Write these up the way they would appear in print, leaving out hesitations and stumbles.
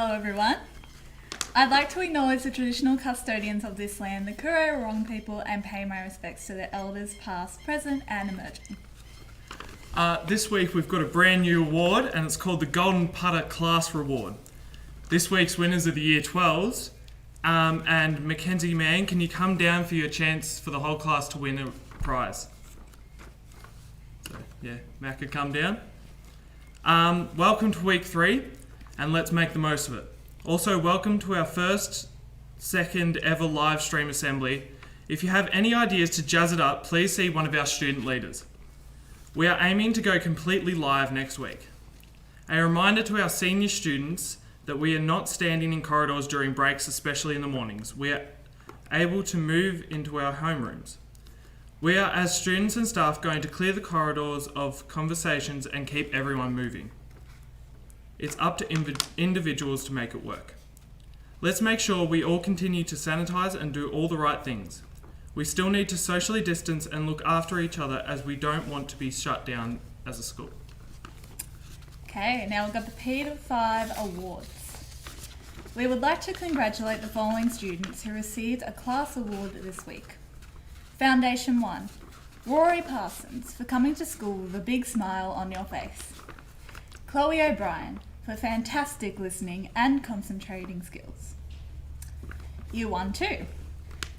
Hello everyone. I'd like to acknowledge the traditional custodians of this land, the Kuro-Wurrung people, and pay my respects to their elders past, present and emerging. This week we've got a brand new award and it's called the Golden Putter Class Reward. This week's winners are the Year 12s and Mackenzie Mann, can you come down for your chance for the whole class to win a prize? So, yeah, Mac could come down. Welcome to week 3 and let's make the most of it. Also, welcome to our second ever live stream assembly. If you have any ideas to jazz it up, please see one of our student leaders. We are aiming to go completely live next week. A reminder to our senior students that we are not standing in corridors during breaks, especially in the mornings. We are able to move into our homerooms. We are, as students and staff, going to clear the corridors of conversations and keep everyone moving. It's up to individuals to make it work. Let's make sure we all continue to sanitize and do all the right things. We still need to socially distance and look after each other as we don't want to be shut down as a school. Okay, now we've got the P to 5 awards. We would like to congratulate the following students who received a class award this week. Foundation 1, Rory Parsons for coming to school with a big smile on your face. Chloe O'Brien for fantastic listening and concentrating skills. Year 1-2,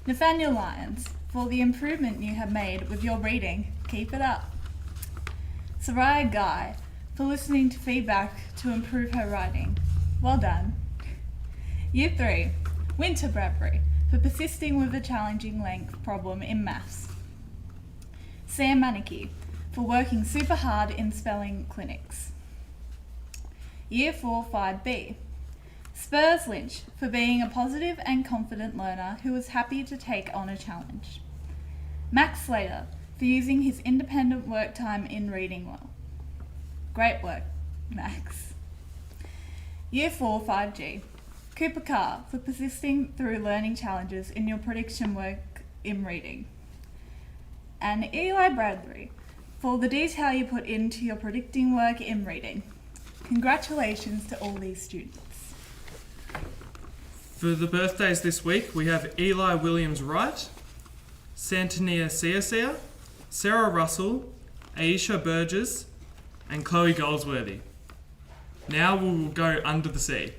Nathaniel Lyons for the improvement you have made with your reading. Keep it up. Soraya Guy for listening to feedback to improve her writing. Well done. Year 3, Winter Bradbury for persisting with the challenging length problem in maths. Sam Manicki for working super hard in spelling clinics. Year 4 5B, Spurs Lynch for being a positive and confident learner who was happy to take on a challenge. Max Slater for using his independent work time in reading well. Great work, Max. Year 4 5G, Cooper Carr for persisting through learning challenges in your prediction work in reading. And Eli Bradbury for the detail you put into your predicting work in reading. Congratulations to all these students. For the birthdays this week, we have Eli Williams-Wright, Santania Sia, Sarah Russell, Aisha Burgess, and Chloe Goldsworthy. Now we will go under the sea.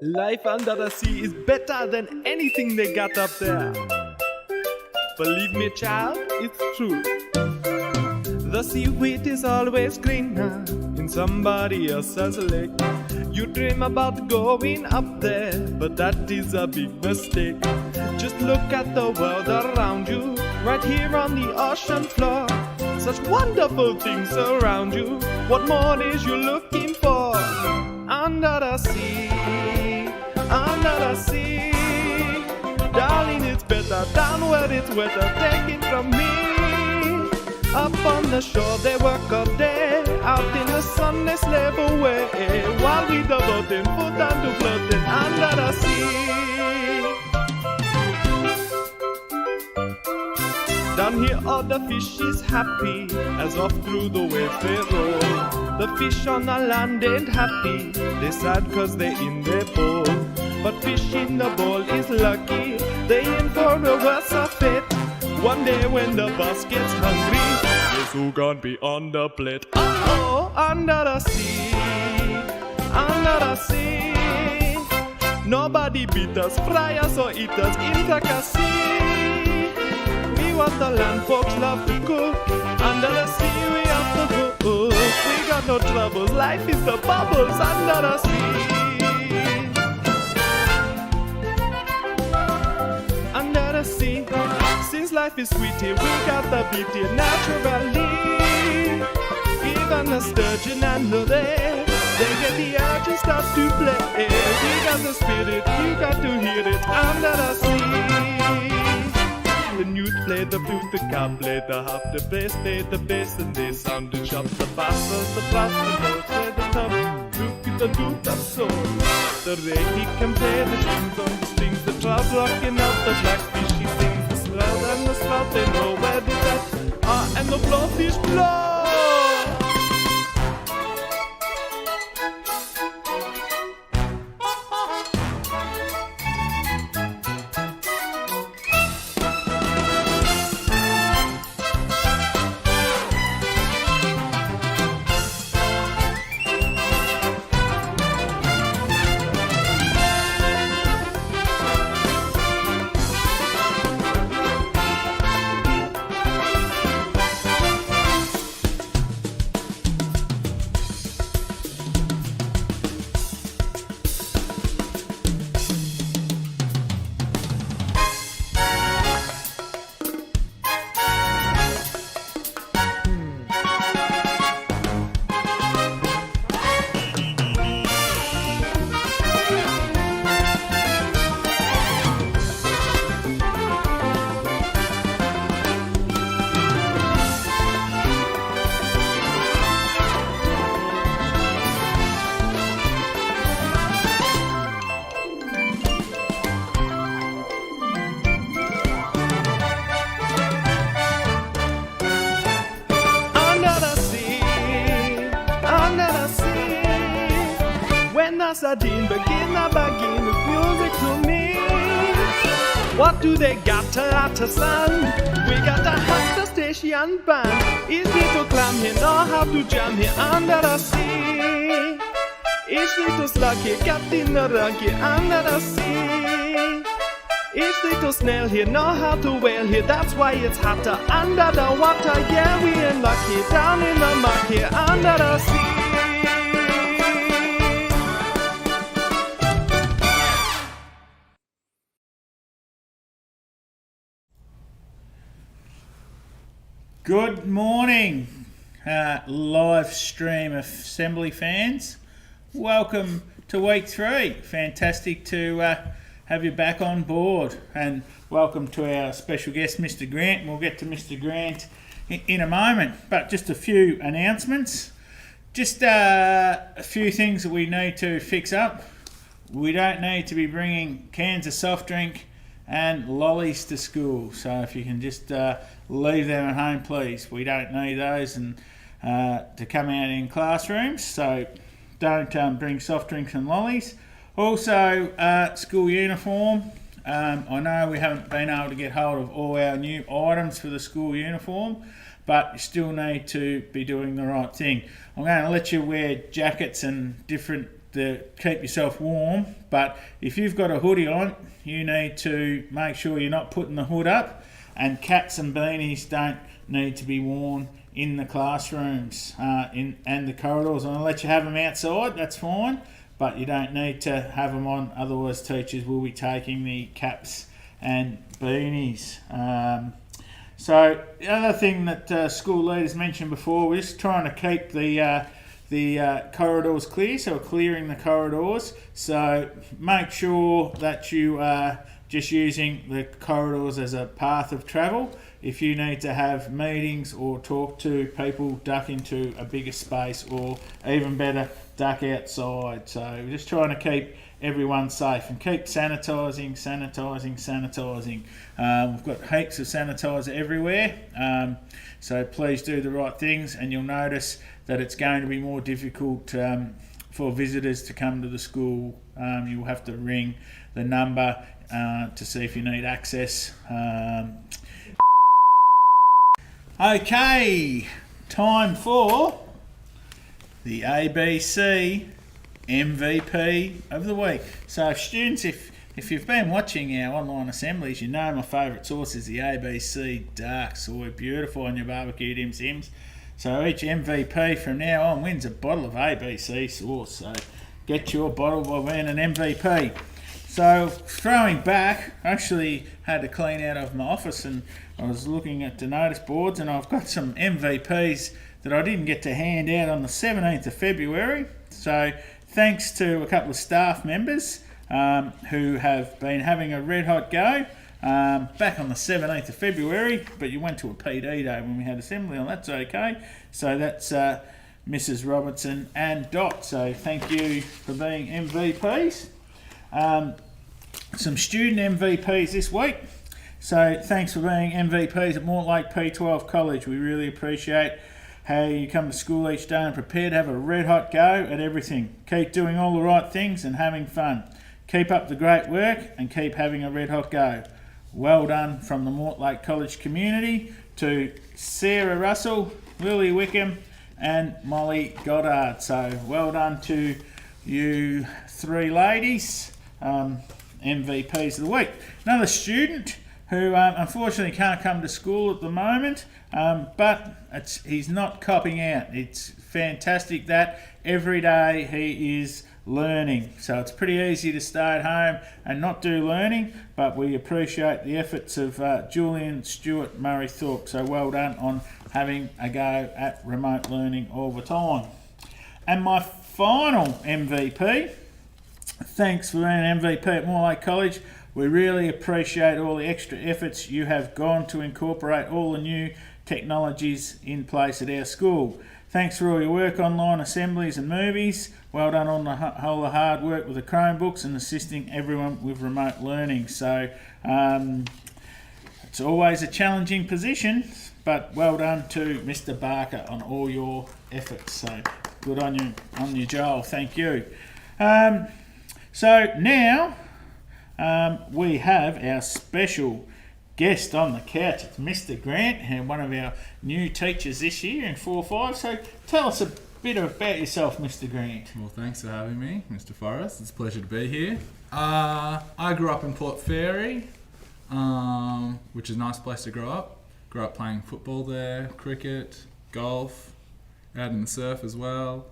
Life under the sea is better than anything they got up there. Believe me, child, it's true. The seaweed is always greener in somebody else's lake. You dream about going up there, but that is a big mistake. Just look at the world around you, right here on the ocean floor. Such wonderful things around you. What more is you looking for? Under the sea, under the sea. Darling, it's better down where it's wetter. Take it from me. Up on the shore they work all day. Out in the sun they slave away, while we devoting food and to floating under the sea. Down here all the fish is happy, as off through the waves they roll. The fish on the land ain't happy, they sad cause they in their bowl. But fish in the bowl is lucky, they in for a worse of fate. One day when the boss gets hungry, guess who gon' be on the plate? Oh, under the sea, under the sea. Nobody beat us, fry us or eat us in Takasi. We what the land folks love to cook, under the sea we have to go. We got no troubles, life is the bubbles under the sea. Under the sea, since life is sweet here, we got the beauty naturally. Even the sturgeon and the there, they get the urge and start to play. We got the spirit, you got to hear it under the sea. The newt played the flute, the cow played the harp, the bass played the bass, and they sounded sharp. The basses, the brass, the notes played the top, look at the duke of soul. The ray, he can play the strings on the strings, the trout rocking out the blackfish, he sings the Rød and the svart, they know where the that and the blåfisk blå. Sardine begin with music to me. What do they got to sun? We got the hottest station band. It's little clam here, know how to jam here under the sea. It's little slug here, got in the rug here under the sea. Each little snail here, know how to whale here, that's why it's hotter under the water. Yeah, we in luck here, down in the muck here under the sea. Good morning, live stream assembly fans. Welcome to week 3. Fantastic to have you back on board, and welcome to our special guest, Mr. Grant. We'll get to Mr. Grant in a moment, but just a few announcements. Just a few things that we need to fix up. We don't need to be bringing cans of soft drink and lollies to school, so if you can just leave them at home, please. We don't need those and to come out in classrooms, so don't bring soft drinks and lollies. Also, school uniform. I know we haven't been able to get hold of all our new items for the school uniform, but you still need to be doing the right thing. I'm going to let you wear jackets and different to keep yourself warm, but if you've got a hoodie on, you need to make sure you're not putting the hood up, and caps and beanies don't need to be worn in the classrooms and the corridors. I'm going to let you have them outside, that's fine, but you don't need to have them on, otherwise teachers will be taking the caps and beanies. So the other thing that school leaders mentioned before, we're just trying to keep the corridors clear, so we're clearing the corridors. So make sure that you are just using the corridors as a path of travel. If you need to have meetings or talk to people, duck into a bigger space, or even better, duck outside. So we're just trying to keep everyone safe and keep sanitising. We've got heaps of sanitiser everywhere, so please do the right things, and you'll notice that it's going to be more difficult for visitors to come to the school. You'll have to ring the number to see if you need access. Okay, time for the ABC MVP of the week. So students, if you've been watching our online assemblies, you know my favourite sauce is the ABC dark soy, beautiful on your barbecue dim sims. So each MVP from now on wins a bottle of ABC sauce. So get your bottle by being an MVP. So throwing back, I actually had to clean out of my office, and I was looking at the notice boards, and I've got some MVPs that I didn't get to hand out on the 17th of February. So thanks to a couple of staff members who have been having a red hot go back on the 17th of February, but you went to a PD day when we had assembly on, that's okay. So that's Mrs. Robertson and Dot, so thank you for being MVPs. Some student MVPs this week. So thanks for being MVPs at Mortlake P12 College. We really appreciate how you come to school each day and prepare to have a red hot go at everything. Keep doing all the right things and having fun. Keep up the great work and keep having a red hot go. Well done from the Mortlake College community to Sarah Russell, Lily Wickham and Molly Goddard. So well done to you three ladies, MVPs of the week. Another student who unfortunately can't come to school at the moment, but he's not copping out. It's fantastic that every day he is learning. So it's pretty easy to stay at home and not do learning, but we appreciate the efforts of Julian Stewart Murray Thorpe. So well done on having a go at remote learning all the time. And my final MVP, thanks for being an MVP at Mortlake College. We really appreciate all the extra efforts you have gone to incorporate all the new technologies in place at our school. Thanks for all your work online assemblies and movies. Well done on the whole hard work with the Chromebooks and assisting everyone with remote learning. So it's always a challenging position, but well done to Mr. Barker on all your efforts. So good on you, Joel. Thank you. So now we have our special guest on the couch. It's Mr. Grant, and one of our new teachers this year in 4-5. So tell us a bit about yourself, Mr. Grant. Well, thanks for having me, Mr. Forrest. It's a pleasure to be here. I grew up in Port Fairy, which is a nice place to grow up. Grew up playing football there, cricket, golf, out in the surf as well,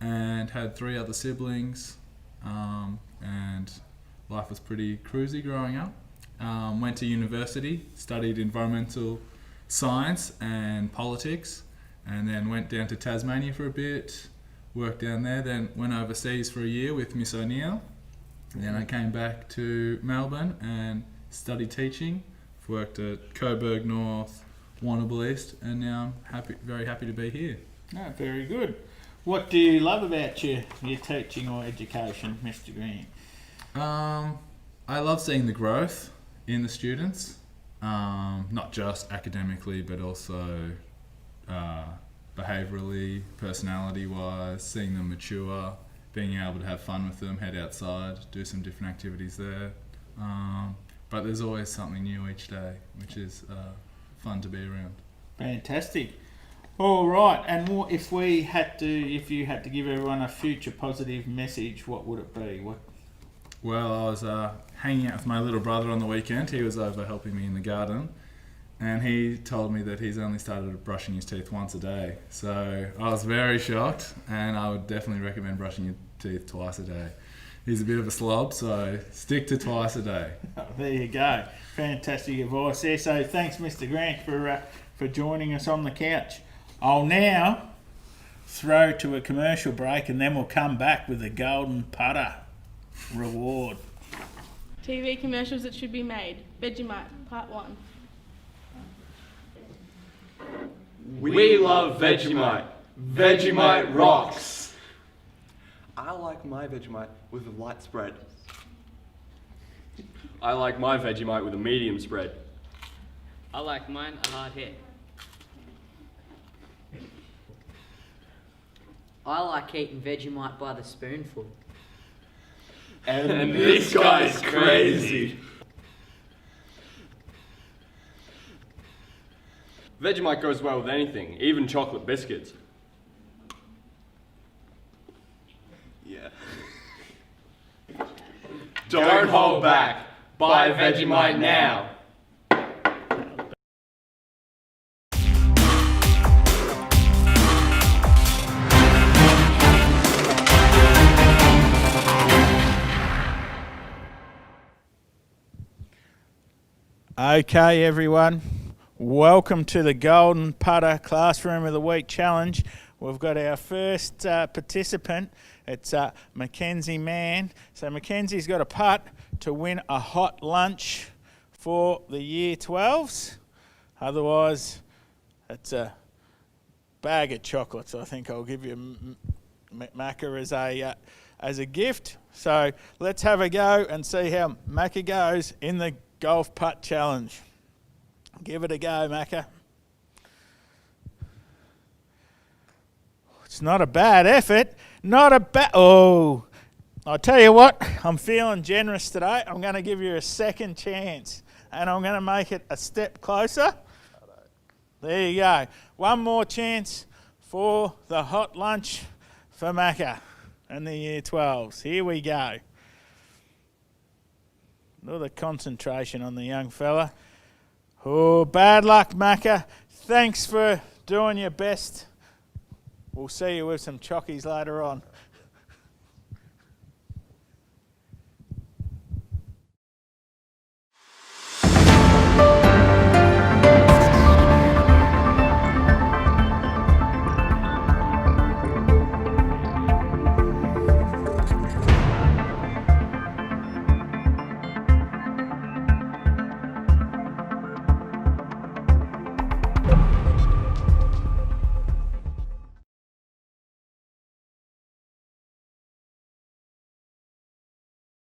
and had 3 other siblings, and life was pretty cruisy growing up. Went to university, studied environmental science and politics, and then went down to Tasmania for a bit, worked down there, then went overseas for a year with Miss O'Neill. And then I came back to Melbourne and studied teaching, worked at Coburg North, Warrnambool East, and now I'm very happy to be here. Oh, very good. What do you love about your teaching or education, Mr. Grant? I love seeing the growth in the students, not just academically, but also behaviourally, personality-wise, seeing them mature, being able to have fun with them, head outside, do some different activities there. But there's always something new each day, which is fun to be around. Fantastic. All right, and if you had to give everyone a future positive message, what would it be? Well, I was hanging out with my little brother on the weekend. He was over helping me in the garden, and he told me that he's only started brushing his teeth once a day. So I was very shocked, and I would definitely recommend brushing your teeth twice a day. He's a bit of a slob, so stick to twice a day. Oh, there you go. Fantastic advice there. So thanks, Mr. Grant, for joining us on the couch. I'll now throw to a commercial break, and then we'll come back with the Golden Putter reward. TV commercials that should be made. Vegemite, Part 1. We love Vegemite. Vegemite rocks. I like my Vegemite with a light spread. I like my Vegemite with a medium spread. I like mine a hard hit. I like eating Vegemite by the spoonful. And this guy's crazy. Vegemite goes well with anything, even chocolate biscuits. Yeah. Don't hold back. Buy Vegemite now. Okay, everyone. Welcome to the Golden Putter Classroom of the Week Challenge. We've got our first participant. It's Mackenzie Mann. So Mackenzie's got a putt to win a hot lunch for the Year 12s. Otherwise, it's a bag of chocolates. I think I'll give you Macca as a gift. So let's have a go and see how Macca goes in the Golf Putt Challenge. Give it a go, Macca. It's not a bad effort. Not a bad... Oh, I'll tell you what. I'm feeling generous today. I'm going to give you a second chance. And I'm going to make it a step closer. There you go. One more chance for the hot lunch for Macca and the Year 12s. Here we go. Look at the concentration on the young fella. Oh, bad luck, Macca. Thanks for doing your best. We'll see you with some chockies later on.